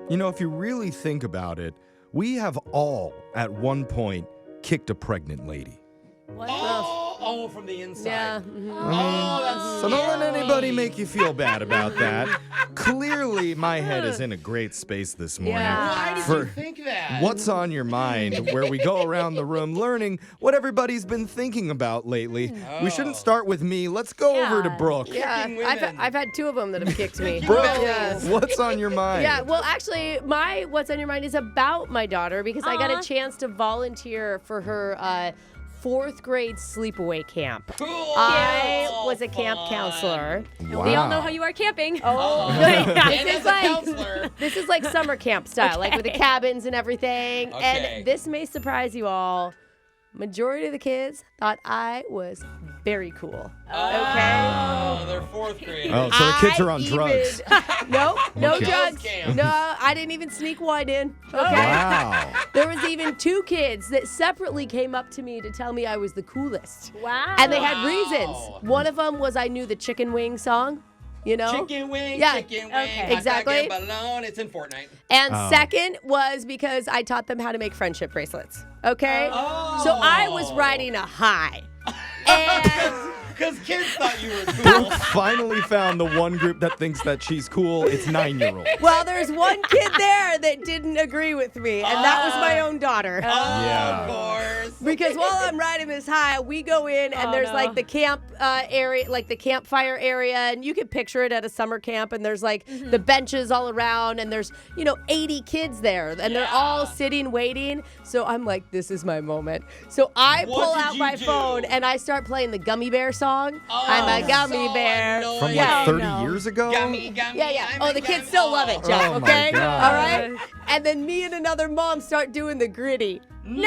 You know, if you really think about it, we have all, at one point, kicked a pregnant lady. What? Oh, from the inside. Yeah. Oh, that's So don't let anybody make you feel bad about that. Clearly, my head is in a great space this morning. Yeah. Why did For you think that? What's on your mind, where we go around the room learning what everybody's been thinking about lately. We shouldn't start with me. Let's go over to Brooke. Yeah, Kicking women. I've had two of them that have kicked me. Brooke, Yes. what's on your mind? Yeah, well, actually, my What's on Your Mind is about my daughter because I got a chance to volunteer for her fourth grade sleepaway camp. Cool. I was a camp counselor. Wow. We all know how you are camping. Oh, And this as is a like counselor. this is like summer camp style, like with the cabins and everything. Okay. And this may surprise you all. Majority of the kids thought I was very cool. Oh, they're fourth grade. Oh, so the kids are on drugs. No Okay. drugs. Camp. No, I didn't even sneak one in. Okay. Wow. There was even two kids that separately came up to me to tell me I was the coolest. Wow. And they had Wow. reasons. One of them was I knew the chicken wing song, you know? Chicken wing, Yeah. chicken wing. Okay. hot dog Exactly. and balloon. It's in Fortnite. And Oh. second was because I taught them how to make friendship bracelets. Okay? Oh. So I was riding a high. And Because kids thought you were cool. Brooke finally found the one group that thinks that she's cool. It's 9-year-olds. well, there's one kid there that didn't agree with me, and that was my own daughter. Yeah. Of course. Because while I'm riding this high, we go in and Oh, there's no. like the camp area, like the campfire area, and you can picture it at a summer camp. And there's like the benches all around, and there's 80 kids there, and they're all sitting waiting. So I'm like, this is my moment. So I What pull did out you my do? phone and I start playing the Gummy Bear song. I'm a gummy so bear. annoying. From Yeah. like 30 no. years ago? Gummy, gummy. Yeah. I'm Oh, a the kids gummy. still love it, Jeff. Oh, my Okay. God. All right. And then me and another mom start doing the gritty. No.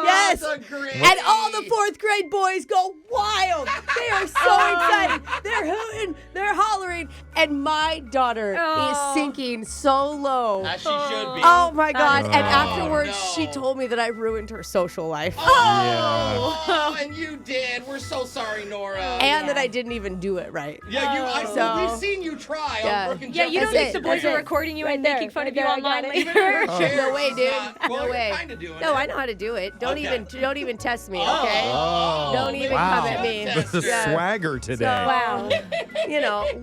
Yes. That's a great. And all the fourth grade boys go wild. They are so excited. They're hooting, they're hollering, and my daughter is sinking so low. As she should be. Oh my God. And Oh, afterwards, no. she told me that I ruined her social life. Oh, and you did. We're so sorry, Nora. And that I didn't even do it right. Yeah, So- we've seen you try Yeah. on Brooke and Yeah, Jeff. you don't That's think it, the boys that's are it. recording you Right and there, making fun right of you there, I online got it. later? No way, dude. Well, No you're way. kind of doing No, it. I know how to do it. Don't Okay. even test me, okay? Oh, Don't even wow. come at me. The Yeah. swagger today. Wow.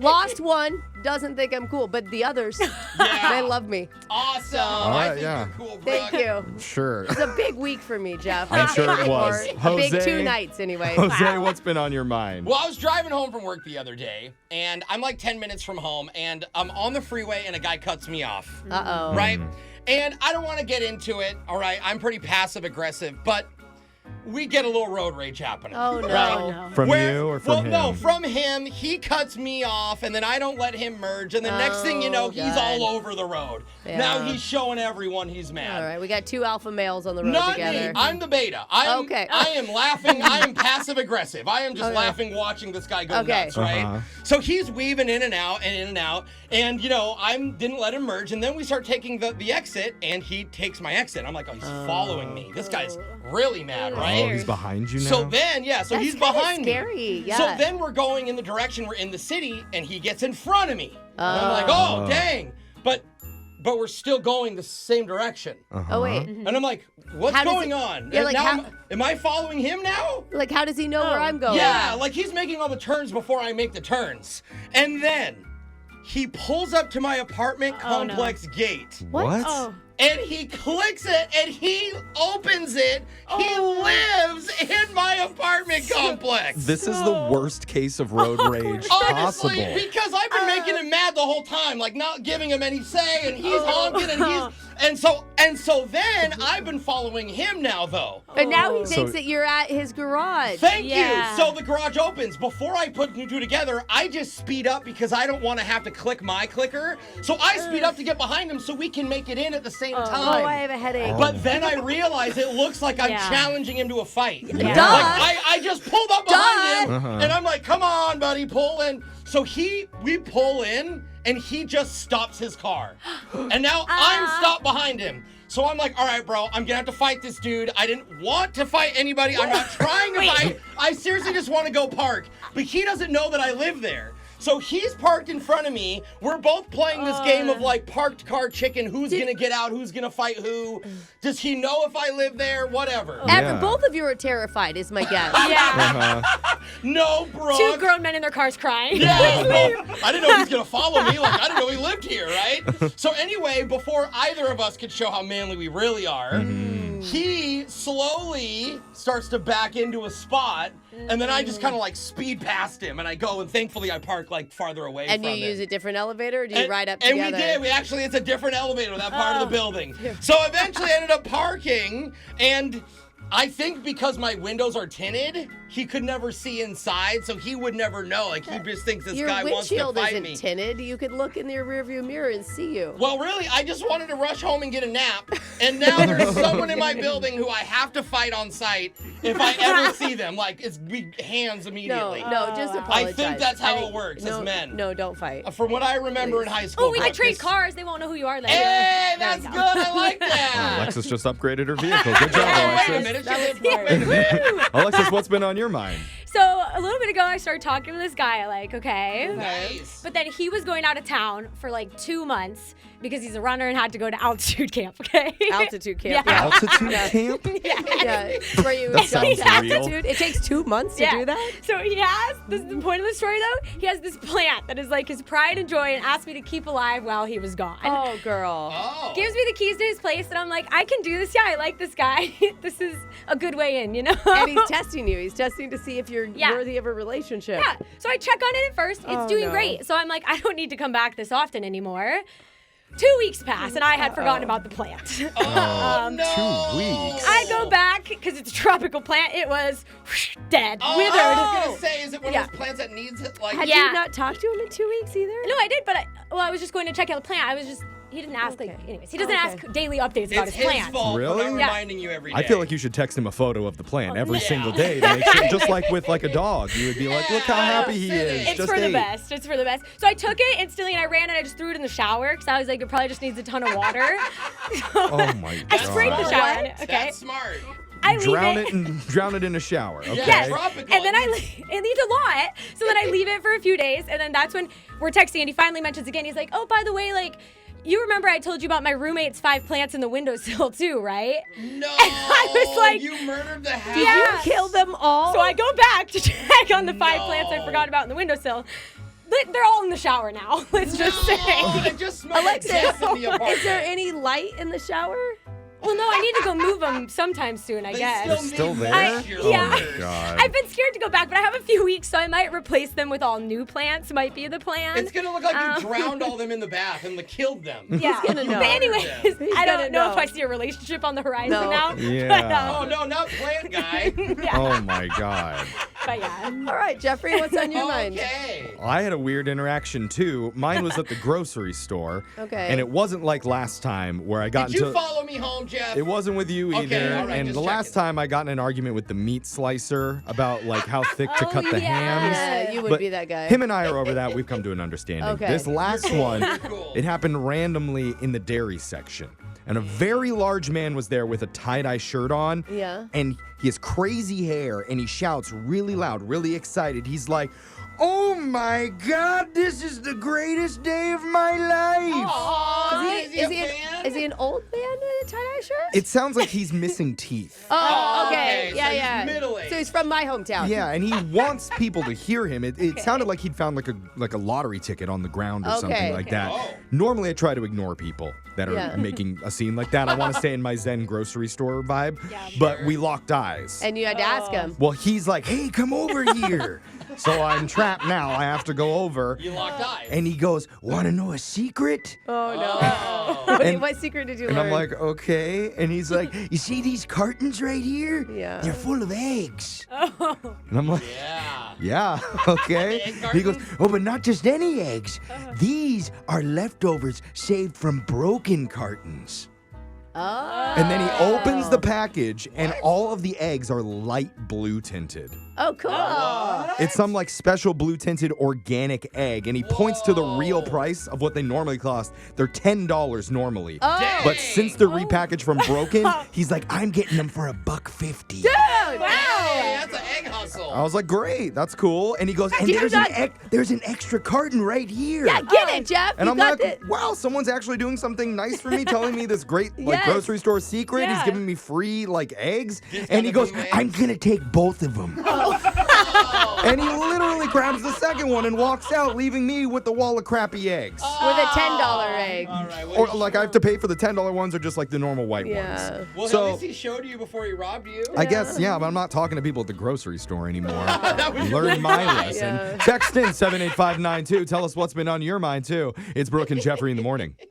Lost one, doesn't think I'm cool, but the others, they love me. Awesome. All I right, think yeah. you're cool, Brooke. Thank you. Sure. It's a big week for me, Jeff. I'm sure it was. Or a big Jose? 2 nights, anyway. Jose, what's been on your mind? Well, I was driving home from work the other day, and I'm like 10 minutes from home, and I'm on the freeway, and a guy cuts me off. Uh-oh. Right? And I don't want to get into it, all right? I'm pretty passive aggressive, but we get a little road rage happening. Oh, no. Right? From you or from him? No, from him. He cuts me off, and then I don't let him merge, and the next thing you know, he's God. all over the road. Yeah. Now he's showing everyone he's mad. All right, we got 2 alpha males on the road Not together. me. I'm the beta. Okay. I am laughing. I am passive aggressive. I am just laughing watching this guy go Okay. nuts, right? Uh-huh. So he's weaving in and out and in and out. And, I didn't let him merge. And then we start taking the exit, and he takes my exit. I'm like, oh, he's following me. This guy's really mad, right? Oh, he's behind you now? So then, so That's he's kinda behind scary, me. yeah. So then we're going in the direction we're in the city, and he gets in front of me. And I'm like, oh, dang. But we're still going the same direction. Oh, wait. And I'm like, what's How does going he- on? Yeah, And like, now how- am I following him now? Like, how does he know where I'm going? Yeah, like he's making all the turns before I make the turns. And then he pulls up to my apartment complex gate. What? Oh. And he clicks it and he opens it. He lives in my apartment complex. This is the worst case of road rage Honestly, possible. because I've been making him mad the whole time, like not giving him any say, and he's honking, and so then I've been following him now though. And now he So- thinks that you're at his garage. Thank Yeah. you. So the garage opens. Before I put the two together, I just speed up because I don't want to have to click my clicker. So I speed up to get behind him so we can make it in at the same Oh, time. I have a headache. But then I realize it looks like I'm Yeah. challenging him to a fight. Duh. Like I just pulled up behind him, Uh-huh. and I'm like, "Come on, buddy, pull in." So we pull in, and he just stops his car, and now I'm stopped behind him. So I'm like, all right, bro, I'm gonna have to fight this dude. I didn't want to fight anybody. I'm not trying to fight. I seriously just want to go park. But he doesn't know that I live there. So he's parked in front of me. We're both playing this game of like parked car chicken. Who's gonna get out? Who's gonna fight who? Does he know if I live there? Whatever. Yeah. Both of you are terrified, is my guess. Yeah. No, bro. 2 grown men in their cars crying. Yeah, I didn't know he was gonna follow me. Like I didn't know he lived here, right? So anyway, before either of us could show how manly we really are, he slowly starts to back into a spot, and then I just kind of like speed past him, and I go, and thankfully I park like farther away And from you him. use a different elevator, or do you ride up and together? we did. It's a different elevator, that part of the building. So eventually I ended up parking, and I think because my windows are tinted, he could never see inside, so he would never know. Like, he just thinks this Your guy wants to windshield fight isn't me. tinted. You could look in your rearview mirror and see you. Well, really, I just wanted to rush home and get a nap, and now there's someone in my building who I have to fight on sight if I ever see them. Like, it's hands immediately. No, just apologize. I think that's how it works as men. No, don't fight. From what I remember in high school. Oh, we could trade practice- cars. They won't know who you are later. Hey, that's good. I like that. Alexis just upgraded her vehicle. Good job, Oh, wait a Alexis. minute. That She was lived- smart. wait a minute. Alexis, what's been on your mind? So a little bit ago, I started talking to this guy. Like, okay. Nice. But then he was going out of town for like 2 months because he's a runner and had to go to altitude camp. Okay. Altitude camp. Yeah. Altitude camp? Yeah, where you That sounds jump real. altitude. It takes 2 months to do that. So he has, this is the point of the story though, he has this plant that is like his pride and joy and asked me to keep alive while he was gone. Oh, girl. Oh. Gives me the keys to his place and I'm like, I can do this. Yeah, I like this guy. This is a good way in, you know? And he's testing you. He's testing to see if you're Yeah. worthy of a relationship. Yeah. So I check on it at first. It's Oh, doing no. great. So I'm like, I don't need to come back this often anymore. 2 weeks pass and I had forgotten about the plant. Oh, no. 2 weeks. I go back because it's a tropical plant. It was dead, Oh, withered. I was going to say, is it one Yeah. of those plants that needs it? Like, Had Yeah. you not talked to him in 2 weeks either? No, I did, but I was just going to check out the plant. He didn't ask, Okay. anyways, he doesn't Okay. ask daily updates about it's his his plant. fault Really? for not Yeah. reminding you every day. I feel like you should text him a photo of the plant every Yeah. single day to make sure, just like with like a dog. You would be like, look how happy he is. It's Just for the ate. best. It's for the best. So I took it instantly and I ran and I just threw it in the shower because I was like, it probably just needs a ton of water. Oh my I sprayed the god. shower in it. Okay. That's smart. I leave Drown it in a shower. Okay. Yeah, tropical. And then it needs a lot. So then I leave it for a few days, and then that's when we're texting, and he finally mentions again. He's like, "Oh, by the way, like, you remember I told you about my roommate's 5 plants in the windowsill too, right?" No. I was like- you murdered the house. Did Yeah. you kill them all? So I go back to check on the 5 plants I No. forgot about in the windowsill. But they're all in the shower now. Let's just say. I just smelled Alexis, death in the apartment. is there any light in the shower? Well, no, I need to go move them sometime soon, I They guess. Still need there? fresh yeah. Oh my years. god. I've been scared to go back, but I have a few weeks, so I might replace them with all new plants. Might be the plan. It's gonna look like you drowned all them in the bath and killed them. Yeah. gonna know. But anyways, He's I gonna don't know if know. I see a relationship on the horizon No. now. Yeah. Oh no, not plant guy. Oh my god. But yeah. All right, Jeffrey, what's on your mind? Okay. I had a weird interaction too. Mine was at the grocery store. Okay. And it wasn't like last time where I got Did you into follow me home, Jeff? It wasn't with you Okay, either. all right, and just the last checking. time I got in an argument with the meat slicer about like how thick to Oh, cut the yeah. hams. Yeah, you would But be that guy. Him and I are over that. We've come to an understanding. Okay. This last one, Cool. it happened randomly in the dairy section. And a very large man was there with a tie-dye shirt on. Yeah. And he has crazy hair and he shouts really loud, really excited. He's like, "Oh my God, this is the greatest day of my life." Aw, Is is he a he fan? is he an old man in a tie-dye shirt? It sounds like he's missing teeth. Oh, okay, okay. so Yeah, he's yeah. middle-aged. So he's from my hometown. Yeah, and he wants people to hear him. It sounded like he'd found like a lottery ticket on the ground or Okay. something like that. Oh. Normally, I try to ignore people that are Yeah. making a scene like that. I want to stay in my Zen grocery store vibe. Yeah. But we locked eyes. And you had to ask him. Well, he's like, "Hey, come over here." So I'm trapped now. I have to go over. You locked eyes. And he goes, "Want to know a secret?" Oh no. Oh. Wait, And- what secret did you And learn? I'm like, "Okay." And he's like, "You see these cartons right here? Yeah. They're full of eggs." Oh. And I'm like, Yeah. "Yeah, okay." Egg He goes, cartons? "Oh, but not just any eggs. These are leftovers saved from broken cartons." Oh. And then he opens the package, and all of the eggs are light blue tinted. Oh, cool. It's some like special blue tinted organic egg, and he points to the real Whoa. price of what they normally cost. They're $10 normally. Oh. But since they're repackaged from broken, he's like, "I'm getting them for $1.50." Dude. Hey, that's an egg hustle. I was like, great, that's cool. And he goes, and Did you there's an extra carton right here. Yeah, get it, Jeff. And You I'm got like, it. wow, someone's actually doing something nice for me, telling me this great Yes. grocery store secret. He's Yeah. giving me free eggs. He's And he gonna goes, do eggs? I'm gonna take both of them. And he literally grabs the second one and walks out, leaving me with the wall of crappy eggs. With a $10 egg. All right. Well, Or he I have to pay for the $10 ones or just the normal white Yeah. ones. Well, So- at least he showed you before he robbed you. I guess, yeah, but I'm not talking to people at the grocery store anymore. That was your Learn my reply. lesson. Yeah. Text in 78592. Tell us what's been on your mind, too. It's Brooke and Jeffrey in the morning.